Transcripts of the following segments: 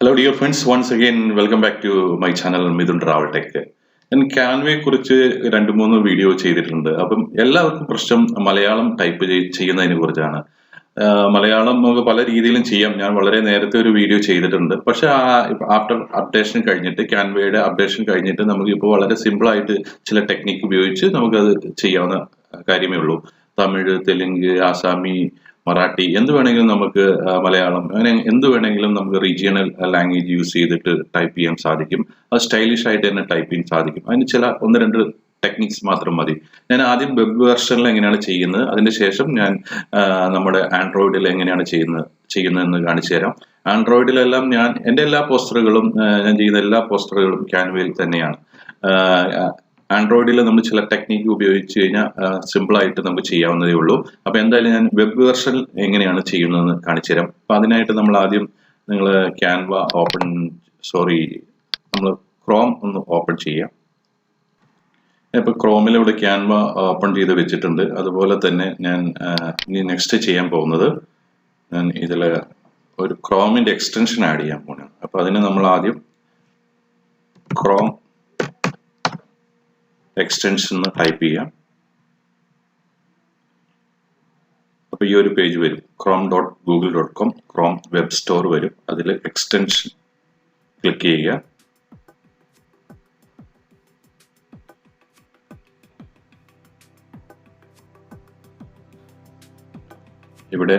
Hello dear friends, once again welcome back to my channel Midun Travel Tech. ഞാൻ ക്യാൻവയെ കുറിച്ച് രണ്ട് മൂന്ന് video ചെയ്തിട്ടുണ്ട്. അപ്പം എല്ലാവർക്കും പ്രശ്നം മലയാളം ടൈപ്പ് ചെയ്യുന്നതിനെ കുറിച്ചാണ്. മലയാളം നമുക്ക് പല രീതിയിലും ചെയ്യാം. ഞാൻ വളരെ നേരത്തെ ഒരു വീഡിയോ ചെയ്തിട്ടുണ്ട്. പക്ഷെ ആഫ്റ്റർ അപ്ഡേഷൻ കഴിഞ്ഞിട്ട് ക്യാൻവയുടെ അപ്ഡേഷൻ കഴിഞ്ഞിട്ട് നമുക്ക് ഇപ്പോൾ വളരെ സിമ്പിൾ ആയിട്ട് ചില ടെക്നിക്ക് ഉപയോഗിച്ച് നമുക്കത് ചെയ്യാവുന്ന കാര്യമേ ഉള്ളൂ. തമിഴ്, തെലുങ്ക്, ആസാമി, മറാഠി എന്ത് വേണമെങ്കിലും നമുക്ക് മലയാളം അങ്ങനെ എന്ത് വേണമെങ്കിലും നമുക്ക് റീജിയണൽ ലാംഗ്വേജ് യൂസ് ചെയ്തിട്ട് ടൈപ്പ് ചെയ്യാൻ സാധിക്കും. അത് സ്റ്റൈലിഷ് ആയിട്ട് തന്നെ ടൈപ്പ് ചെയ്യാൻ സാധിക്കും. അതിന് ചില ഒന്ന് രണ്ട് ടെക്നിക്സ് മാത്രം മതി. ഞാൻ ആദ്യം വെബ് വെർഷനിൽ എങ്ങനെയാണ് ചെയ്യുന്നത്, അതിന് ശേഷം ഞാൻ നമ്മുടെ ആൻഡ്രോയിഡിൽ എങ്ങനെയാണ് ചെയ്യുന്നതെന്ന് കാണിച്ചു തരാം. ആൻഡ്രോയിഡിലെല്ലാം ഞാൻ എൻ്റെ എല്ലാ പോസ്റ്ററുകളും ഞാൻ ചെയ്യുന്ന എല്ലാ പോസ്റ്ററുകളും ക്യാൻവയിൽ തന്നെയാണ്. ആൻഡ്രോയിഡിൽ നമ്മൾ ചില ടെക്നിക്ക് ഉപയോഗിച്ച് കഴിഞ്ഞാൽ സിമ്പിൾ ആയിട്ട് നമുക്ക് ചെയ്യാവുന്നതേ ഉള്ളൂ. അപ്പോൾ എന്തായാലും ഞാൻ വെബ് വെർഷൻ എങ്ങനെയാണ് ചെയ്യുന്നതെന്ന് കാണിച്ചു തരാം. അപ്പോൾ അതിനായിട്ട് നമ്മൾ ആദ്യം നിങ്ങൾ നമ്മൾ ക്രോം ഒന്ന് ഓപ്പൺ ചെയ്യാം. ഇപ്പോൾ ക്രോമിലൂടെ ക്യാൻവ ഓപ്പൺ ചെയ്ത് വെച്ചിട്ടുണ്ട്. അതുപോലെ തന്നെ ഞാൻ ഇനി നെക്സ്റ്റ് ചെയ്യാൻ പോകുന്നത് ഞാൻ ഇതിൽ ഒരു ക്രോമിൻ്റെ എക്സ്റ്റൻഷൻ ആഡ് ചെയ്യാൻ പോകുന്നത്. അപ്പോൾ അതിന് നമ്മൾ ആദ്യം ക്രോം എക്സ്റ്റൻഷൻ ടൈപ്പ് ചെയ്യാം. അപ്പോൾ ഈ ഒരു പേജ് വരും, chrome.google.com ക്രോം വെബ് സ്റ്റോർ വരും. അതിൽ എക്സ്റ്റൻഷൻ ക്ലിക്ക് ചെയ്യുക. ഇവിടെ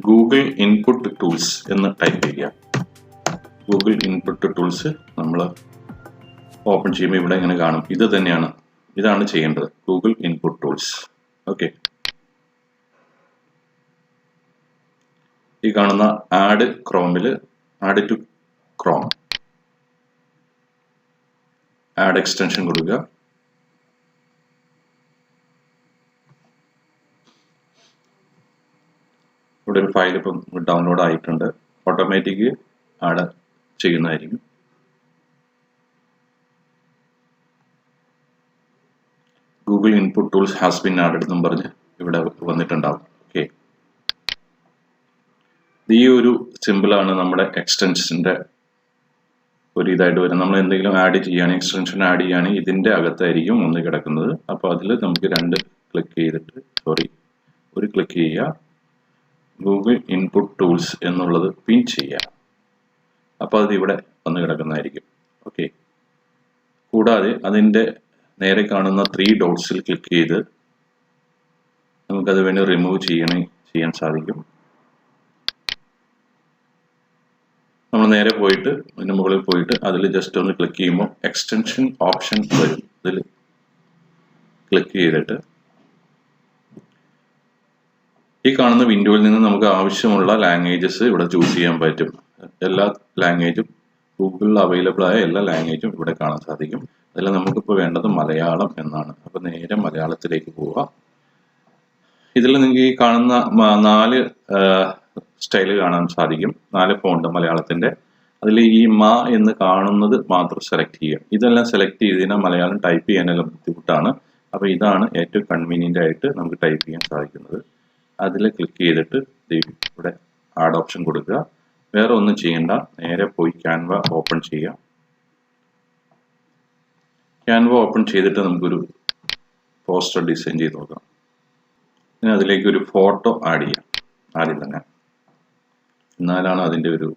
ഗൂഗിൾ ഇൻപുട്ട് ടൂൾസ് എന്ന് ടൈപ്പ് ചെയ്യുക. ഗൂഗിൾ ഇൻപുട്ട് ടൂൾസ് നമ്മൾ ഓപ്പൺ ചെയ്യുമ്പോൾ ഇവിടെ ഇങ്ങനെ കാണും. ഇതാണ് ചെയ്യേണ്ടത്, ഗൂഗിൾ ഇൻപുട്ട് ടൂൾസ്. ഓക്കെ, ഈ കാണുന്ന ആഡ് ക്രോമിൽ add to Chrome add extension കൊടുക്കുക. ഇവിടെ ഒരു ഫയൽ ഇപ്പം ഡൗൺലോഡ് ആയിട്ടുണ്ട്. ഓട്ടോമാറ്റിക് ആഡ് ചെയ്യുന്നതായിരിക്കും. Google input tools has been added എന്നും പറഞ്ഞ് ഇവിടെ വന്നിട്ടുണ്ടാവും. ഓക്കെ, ഈ ഒരു സിമ്പിളാണ് നമ്മുടെ എക്സ്റ്റൻഷൻ്റെ ഒരു ഇതായിട്ട് വരും. നമ്മൾ എന്തെങ്കിലും ആഡ് ചെയ്യുകയാണെങ്കിൽ, എക്സ്റ്റൻഷൻ ആഡ് ചെയ്യുകയാണെങ്കിൽ ഇതിൻ്റെ അകത്തായിരിക്കും ഒന്ന് കിടക്കുന്നത്. അപ്പോൾ അതിൽ നമുക്ക് ഒരു ക്ലിക്ക് ചെയ്യുക, ഗൂഗിൾ ഇൻപുട്ട് ടൂൾസ് എന്നുള്ളത് പിൻ ചെയ്യുക. അപ്പോൾ അത് ഇവിടെ വന്ന് കിടക്കുന്നതായിരിക്കും. ഓക്കെ, കൂടാതെ അതിൻ്റെ നേരെ കാണുന്ന 3 ഡോട്ട്സിൽ ക്ലിക്ക് ചെയ്ത് നമുക്കത് വേണ്ടി റിമൂവ് ചെയ്യാൻ സാധിക്കും. നമ്മൾ നേരെ പോയിട്ട് അതിന് മുകളിൽ പോയിട്ട് അതിൽ ജസ്റ്റ് ഒന്ന് ക്ലിക്ക് ചെയ്യുമ്പോൾ എക്സ്റ്റൻഷൻ ഓപ്ഷൻ വരും. അതിൽ ക്ലിക്ക് ചെയ്തിട്ട് ഈ കാണുന്ന വിൻഡോയിൽ നിന്ന് നമുക്ക് ആവശ്യമുള്ള ലാംഗ്വേജസ് ഇവിടെ ചൂസ് ചെയ്യാൻ പറ്റും. എല്ലാ ലാംഗ്വേജും ഗൂഗിളിൽ അവൈലബിൾ ആയ എല്ലാ ലാംഗ്വേജും ഇവിടെ കാണാൻ സാധിക്കും. അതിൽ നമുക്കിപ്പോൾ വേണ്ടത് മലയാളം എന്നാണ്. അപ്പോൾ നേരെ മലയാളത്തിലേക്ക് പോവുക. ഇതിൽ നിങ്ങൾക്ക് ഈ കാണുന്ന 4 സ്റ്റൈല് കാണാൻ സാധിക്കും, 4 ഫോണ്ട് മലയാളത്തിൻ്റെ. അതിൽ ഈ എന്ന് കാണുന്നത് മാത്രം സെലക്ട് ചെയ്യുക. ഇതെല്ലാം സെലക്ട് ചെയ്ത് കഴിഞ്ഞാൽ മലയാളം ടൈപ്പ് ചെയ്യാനെല്ലാം ബുദ്ധിമുട്ടാണ്. അപ്പോൾ ഇതാണ് ഏറ്റവും കൺവീനിയൻ്റ് ആയിട്ട് നമുക്ക് ടൈപ്പ് ചെയ്യാൻ സാധിക്കുന്നത്. അതിൽ ക്ലിക്ക് ചെയ്തിട്ട് ഇവിടെ ആഡ് ഓപ്ഷൻ കൊടുക്കുക. വേറെ ഒന്നും ചെയ്യേണ്ട, നേരെ പോയി ക്യാൻവ ഓപ്പൺ ചെയ്യുക. ക്യാൻവ ഓപ്പൺ ചെയ്തിട്ട് നമുക്കൊരു പോസ്റ്റർ ഡിസൈൻ ചെയ്ത് നോക്കാം. ഇനി അതിലേക്ക് ഒരു ഫോട്ടോ ആഡ് ചെയ്യാം ആദ്യം തന്നെ, എന്നാലാണ് അതിൻ്റെ ഒരു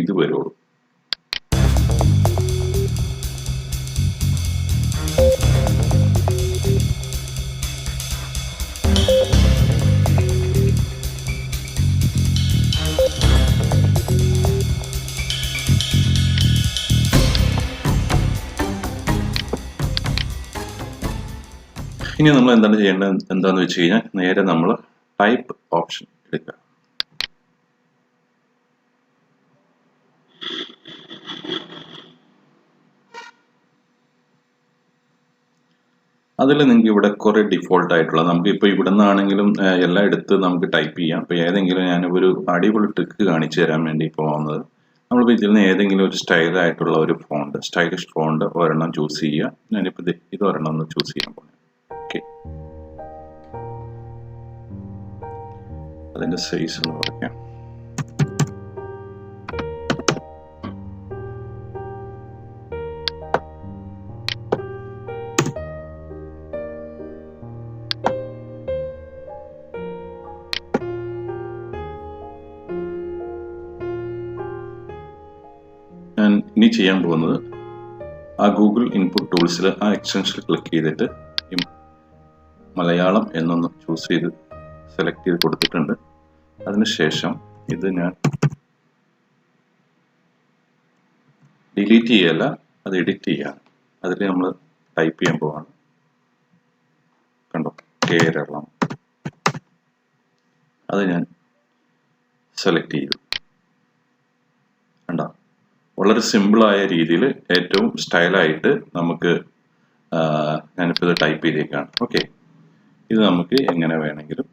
ഇത് വരുള്ളൂ. ഇനി നമ്മൾ എന്താണ് ചെയ്യേണ്ടത് എന്താണെന്ന് വെച്ച് കഴിഞ്ഞാൽ നേരെ നമ്മൾ ടൈപ്പ് ഓപ്ഷൻ എടുക്കുക. അതിൽ നിങ്ങൾക്ക് ഇവിടെ കുറേ ഡിഫോൾട്ട് ആയിട്ടുള്ള നമുക്ക് ഇപ്പോൾ ഇവിടെ നിന്നാണെങ്കിലും എല്ലാം എടുത്ത് നമുക്ക് ടൈപ്പ് ചെയ്യാം. അപ്പോൾ ഏതെങ്കിലും ഞാൻ ഒരു അടിപൊളി ട്രിക്ക് കാണിച്ചു തരാൻ വേണ്ടി പോകുന്നത്, നമ്മളിപ്പോൾ ഇതിൽ നിന്ന് ഏതെങ്കിലും ഒരു സ്റ്റൈലായിട്ടുള്ള ഒരു ഫോണ്ട്, സ്റ്റൈലിഷ് ഫോണ്ട് ഒരെണ്ണം ചൂസ് ചെയ്യുക. ഞാനിപ്പോൾ ഇത് ഒരെണ്ണം ഒന്ന് ചൂസ് ചെയ്യാൻ പോകുന്നത്. ഓക്കെ, അതിൻ്റെ സൈസ് എന്ന് പറയാം. ഇനി ചെയ്യാൻ പോകുന്നത് ആ ഗൂഗിൾ ഇൻപുട്ട് ടൂൾസിൽ ആ എക്സ്റ്റൻഷൻ ക്ലിക്ക് ചെയ്തിട്ട് മലയാളം എന്നൊന്ന് ചൂസ് ചെയ്ത് സെലക്ട് ചെയ്ത് കൊടുത്തിട്ടുണ്ട്. അതിനുശേഷം ഇത് ഞാൻ ഡിലീറ്റ് ചെയ്യല്ല, അത് എഡിറ്റ് ചെയ്യാം. അതിൽ നമ്മൾ ടൈപ്പ് ചെയ്യാൻ പോവാണ്. കണ്ടോ, കേരളം. അത് ഞാൻ സെലക്ട് ചെയ്തു. കണ്ടോ, വളരെ സിമ്പിളായ രീതിയിൽ ഏറ്റവും സ്റ്റൈലായിട്ട് നമുക്ക് ഞാനിപ്പോൾ ഇത് ടൈപ്പ് ചെയ്തേക്കാണ്. ഓക്കെ, ഇത് നമുക്ക് എങ്ങനെ വേണമെങ്കിലും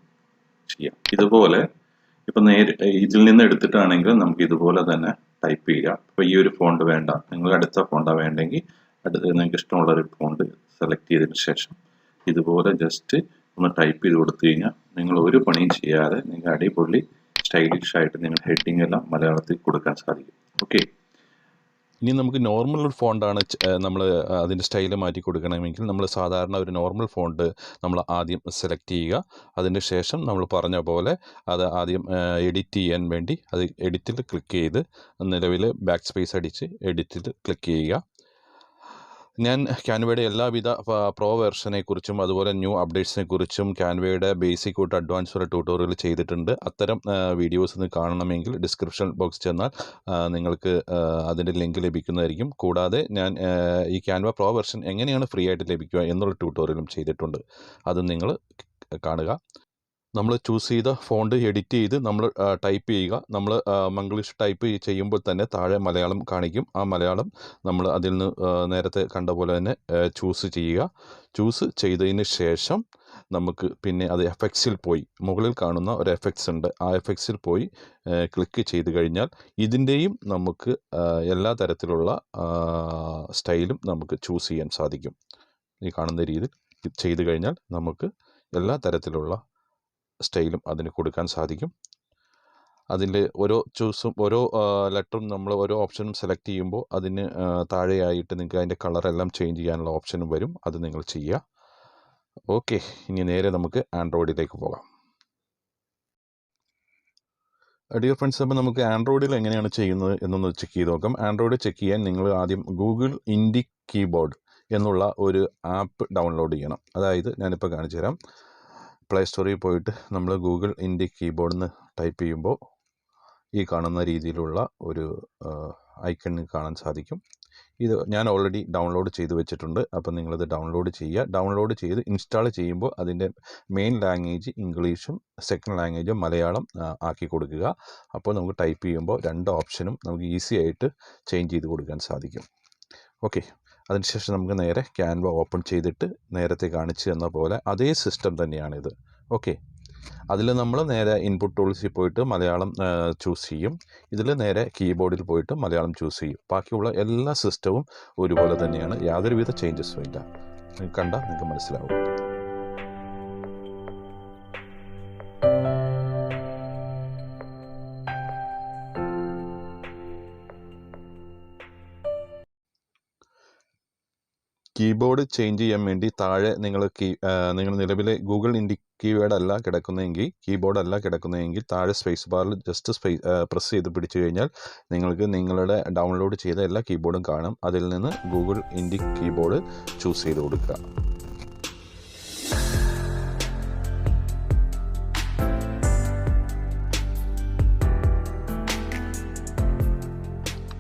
ചെയ്യാം. ഇതുപോലെ ഇപ്പം ഇതിൽ നിന്ന് എടുത്തിട്ടാണെങ്കിലും നമുക്ക് ഇതുപോലെ തന്നെ ടൈപ്പ് ചെയ്യാം. ഇപ്പോൾ ഈ ഒരു ഫോണ്ട് വേണ്ട, നിങ്ങൾക്ക് അടുത്ത ഫോണ്ടാണ് വേണ്ടെങ്കിൽ നിങ്ങൾക്ക് ഇഷ്ടമുള്ളൊരു ഫോണ്ട് സെലക്ട് ചെയ്തതിന് ശേഷം ഇതുപോലെ ജസ്റ്റ് ഒന്ന് ടൈപ്പ് ചെയ്ത് കൊടുത്തു കഴിഞ്ഞാൽ നിങ്ങൾ ഒരു പണിയും ചെയ്യാതെ നിങ്ങൾക്ക് അടിപൊളി സ്റ്റൈലിഷ് ആയിട്ട് നിങ്ങൾ ഹെഡിങ് എല്ലാം മലയാളത്തിൽ കൊടുക്കാൻ സാധിക്കും. ഓക്കെ, ഇനി നമുക്ക് നോർമൽ ഒരു ഫോണ്ടാണ് നമ്മൾ അതിൻ്റെ സ്റ്റൈൽ മാറ്റി കൊടുക്കണമെങ്കിൽ നമ്മൾ സാധാരണ ഒരു നോർമൽ ഫോണ്ട് നമ്മൾ ആദ്യം സെലക്ട് ചെയ്യുക. അതിന് ശേഷം നമ്മൾ പറഞ്ഞ പോലെ അത് ആദ്യം എഡിറ്റ് ചെയ്യാൻ വേണ്ടി അത് എഡിറ്റിൽ ക്ലിക്ക് ചെയ്ത് നിലവിൽ ബാക്ക് സ്പേസ് അടിച്ച് എഡിറ്റിൽ ക്ലിക്ക് ചെയ്യുക. ഞാൻ ക്യാൻവയുടെ എല്ലാവിധ പ്രോ വെർഷനെ കുറിച്ചും അതുപോലെ ന്യൂ അപ്ഡേറ്റ്സിനെ കുറിച്ചും ക്യാൻവയുടെ ബേസിക് തൊട്ട് അഡ്വാൻസ് വരെ ട്യൂട്ടോറിയൽ ചെയ്തിട്ടുണ്ട്. അത്തരം വീഡിയോസ് കാണണമെങ്കിൽ ഡിസ്ക്രിപ്ഷൻ ബോക്സ് ചെന്നാൽ നിങ്ങൾക്ക് അതിൻ്റെ ലിങ്ക് ലഭിക്കുന്നതായിരിക്കും. കൂടാതെ ഞാൻ ഈ ക്യാൻവ പ്രോ വെർഷൻ എങ്ങനെയാണ് ഫ്രീ ആയിട്ട് ലഭിക്കുക എന്നുള്ള ട്യൂട്ടോറിയലും ചെയ്തിട്ടുണ്ട്. അത് നിങ്ങൾ കാണുക. നമ്മൾ ചൂസ് ചെയ്ത ഫോണ്ട് എഡിറ്റ് ചെയ്ത് നമ്മൾ ടൈപ്പ് ചെയ്യുക. നമ്മൾ മംഗ്ലീഷ് ടൈപ്പ് ചെയ്യുമ്പോൾ തന്നെ താഴെ മലയാളം കാണിക്കും. ആ മലയാളം നമ്മൾ അതിൽ നിന്ന് നേരത്തെ കണ്ട പോലെ തന്നെ ചൂസ് ചെയ്യുക. ചൂസ് ചെയ്തതിന് ശേഷം നമുക്ക് പിന്നെ അത് എഫക്ട്സിൽ പോയി മുകളിൽ കാണുന്ന ഒരു എഫക്ട്സ് ഉണ്ട്. ആ എഫക്ട്സിൽ പോയി ക്ലിക്ക് ചെയ്ത് കഴിഞ്ഞാൽ ഇതിൻ്റെയും നമുക്ക് എല്ലാ തരത്തിലുള്ള സ്റ്റൈലും നമുക്ക് ചൂസ് ചെയ്യാൻ സാധിക്കും. ഈ കാണുന്ന രീതിയിൽ ചെയ്ത് കഴിഞ്ഞാൽ നമുക്ക് എല്ലാ തരത്തിലുള്ള സ്റ്റൈലും അതിന് കൊടുക്കാൻ സാധിക്കും. അതിൽ ഓരോ ഓരോ ലെറ്ററും നമ്മൾ ഓരോ ഓപ്ഷനും സെലക്ട് ചെയ്യുമ്പോൾ അതിന് താഴെയായിട്ട് നിങ്ങൾക്ക് അതിൻ്റെ കളറെല്ലാം ചേഞ്ച് ചെയ്യാനുള്ള ഓപ്ഷനും വരും. അത് നിങ്ങൾ ചെയ്യുക. ഓക്കെ, ഇനി നേരെ നമുക്ക് ആൻഡ്രോയിഡിലേക്ക് പോകാം. ഡിയർ ഫ്രണ്ട്സ്, അപ്പോൾ നമുക്ക് ആൻഡ്രോയിഡിൽ എങ്ങനെയാണ് ചെയ്യുന്നത് എന്നൊന്ന് ചെക്ക് ചെയ്ത് നോക്കാം. ആൻഡ്രോയിഡ് ചെക്ക് ചെയ്യാൻ നിങ്ങൾ ആദ്യം ഗൂഗിൾ ഇൻഡി കീബോർഡ് എന്നുള്ള ഒരു ആപ്പ് ഡൗൺലോഡ് ചെയ്യണം. അതായത് ഞാനിപ്പോൾ കാണിച്ചു തരാം. പ്ലേ സ്റ്റോറിൽ പോയിട്ട് നമ്മൾ ഗൂഗിൾ ഇൻഡി കീബോർഡ് എന്ന് ടൈപ്പ് ചെയ്യുമ്പോൾ ഈ കാണുന്ന രീതിയിലുള്ള ഒരു ഐക്കൺ കാണാൻ സാധിക്കും. ഇത് ഞാൻ ഓൾറെഡി ഡൗൺലോഡ് ചെയ്ത് വെച്ചിട്ടുണ്ട്. അപ്പോൾ നിങ്ങളിത് ഡൗൺലോഡ് ചെയ്യുക. ഡൗൺലോഡ് ചെയ്ത് ഇൻസ്റ്റാൾ ചെയ്യുമ്പോൾ അതിൻ്റെ മെയിൻ ലാംഗ്വേജ് ഇംഗ്ലീഷും സെക്കൻഡ് ലാംഗ്വേജും മലയാളം ആക്കി കൊടുക്കുക. അപ്പോൾ നമുക്ക് ടൈപ്പ് ചെയ്യുമ്പോൾ രണ്ട് ഓപ്ഷനും നമുക്ക് ഈസി ആയിട്ട് ചേഞ്ച് ചെയ്ത് കൊടുക്കാൻ സാധിക്കും. ഓക്കെ, അതിനുശേഷം നമുക്ക് നേരെ ക്യാൻവ ഓപ്പൺ ചെയ്തിട്ട് നേരത്തെ കാണിച്ചു തന്ന പോലെ അതേ സിസ്റ്റം തന്നെയാണിത്. ഓക്കെ, അതിൽ നമ്മൾ നേരെ ഇൻപുട്ട് ടൂൾസിൽ പോയിട്ട് മലയാളം ചൂസ് ചെയ്യും. ഇതിൽ നേരെ കീബോർഡിൽ പോയിട്ട് മലയാളം ചൂസ് ചെയ്യും. ബാക്കിയുള്ള എല്ലാ സിസ്റ്റവും ഒരുപോലെ തന്നെയാണ്, യാതൊരുവിധ ചേഞ്ചസും ഇല്ല. കണ്ടാൽ നിങ്ങൾക്ക് മനസ്സിലാവും. കീബോർഡ് ചേഞ്ച് ചെയ്യാൻ വേണ്ടി താഴെ നിങ്ങൾ നിലവിലെ ഗൂഗിൾ ഇൻഡി കീബോർഡ് അല്ല കിടക്കുന്നതെങ്കിൽ താഴെ സ്പേസ് ബാറിൽ ജസ്റ്റ് പ്രസ് ചെയ്ത് പിടിച്ചു കഴിഞ്ഞാൽ നിങ്ങൾക്ക് നിങ്ങളുടെ ഡൗൺലോഡ് ചെയ്ത എല്ലാ കീബോർഡും കാണും. അതിൽ നിന്ന് ഗൂഗിൾ ഇൻഡി കീബോർഡ് ചൂസ് ചെയ്ത് കൊടുക്കുക.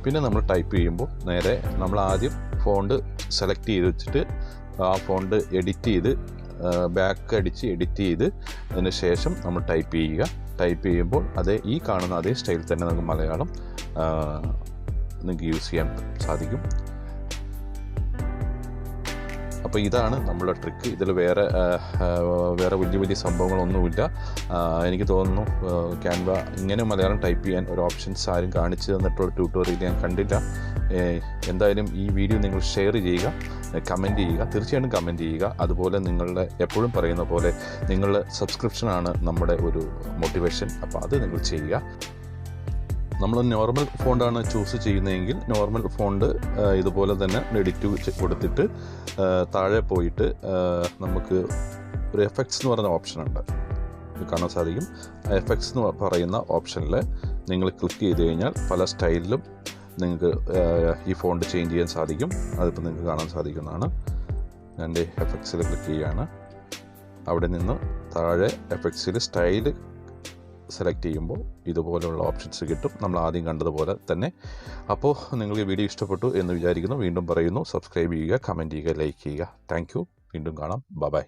പിന്നെ നമ്മൾ ടൈപ്പ് ചെയ്യുമ്പോൾ നേരെ നമ്മൾ ആദ്യം ഫോണ്ട് സെലക്ട് ചെയ്ത് വെച്ചിട്ട് ആ ഫോണ്ട് എഡിറ്റ് ചെയ്ത് ബാക്ക് അടിച്ച് എഡിറ്റ് ചെയ്ത് അതിന് ശേഷം നമ്മൾ ടൈപ്പ് ചെയ്യുമ്പോൾ ഈ കാണുന്ന അതേ സ്റ്റൈൽ തന്നെ നമുക്ക് മലയാളം നിങ്ങൾക്ക് യൂസ് ചെയ്യാൻ സാധിക്കും. അപ്പോൾ ഇതാണ് നമ്മളുടെ ട്രിക്ക്. ഇതിൽ വേറെ വലിയ സംഭവങ്ങളൊന്നുമില്ല. എനിക്ക് തോന്നുന്നു ക്യാൻവ ഇങ്ങനെ മലയാളം ടൈപ്പ് ചെയ്യാൻ ഒരു ഓപ്ഷൻസ് ആരും കാണിച്ചു തന്നിട്ടുള്ള ട്യൂട്ടോറിയൽ ഞാൻ കണ്ടില്ല. എന്തായാലും ഈ വീഡിയോ നിങ്ങൾ ഷെയർ ചെയ്യുക, കമൻറ്റ് ചെയ്യുക, തീർച്ചയായിട്ടും കമൻറ്റ് ചെയ്യുക. അതുപോലെ നിങ്ങളുടെ എപ്പോഴും പറയുന്ന പോലെ നിങ്ങളുടെ സബ്സ്ക്രിപ്ഷനാണ് നമ്മുടെ ഒരു മോട്ടിവേഷൻ. അപ്പോൾ അത് നിങ്ങൾ ചെയ്യുക. നമ്മൾ നോർമൽ ഫോണ്ടാണ് ചൂസ് ചെയ്യുന്നതെങ്കിൽ നോർമൽ ഫോണ്ട് ഇതുപോലെ തന്നെ എഡിറ്റ് കൊടുത്തിട്ട് താഴെ പോയിട്ട് നമുക്ക് ഒരു എഫക്ട്സ് എന്ന് പറയുന്ന ഓപ്ഷനുണ്ട്, കാണാൻ സാധിക്കും. എഫക്ട്സ് എന്ന് പറയുന്ന ഓപ്ഷനിൽ നിങ്ങൾ ക്ലിക്ക് ചെയ്ത് കഴിഞ്ഞാൽ പല സ്റ്റൈലിലും നിങ്ങൾക്ക് ഈ ഫോണ്ട് ചേഞ്ച് ചെയ്യാൻ സാധിക്കും. അതിപ്പോൾ നിങ്ങൾക്ക് കാണാൻ സാധിക്കുന്നതാണ്. ഞാൻ എൻ്റെ എഫക്ട്സിൽ ക്ലിക്ക് ചെയ്യുകയാണ്. അവിടെ നിന്ന് താഴെ എഫക്ട്സിൽ സ്റ്റൈൽ സെലക്ട് ചെയ്യുമ്പോൾ ഇതുപോലെയുള്ള ഓപ്ഷൻസ് കിട്ടും, നമ്മൾ ആദ്യം കണ്ടതുപോലെ തന്നെ. അപ്പോൾ നിങ്ങൾക്ക് വീഡിയോ ഇഷ്ടപ്പെട്ടു എന്ന് വിചാരിക്കുന്നു. വീണ്ടും പറയുന്നു, സബ്സ്ക്രൈബ് ചെയ്യുക, കമൻറ്റ് ചെയ്യുക, ലൈക്ക് ചെയ്യുക. Thank you. വീണ്ടും കാണാം. ബൈ.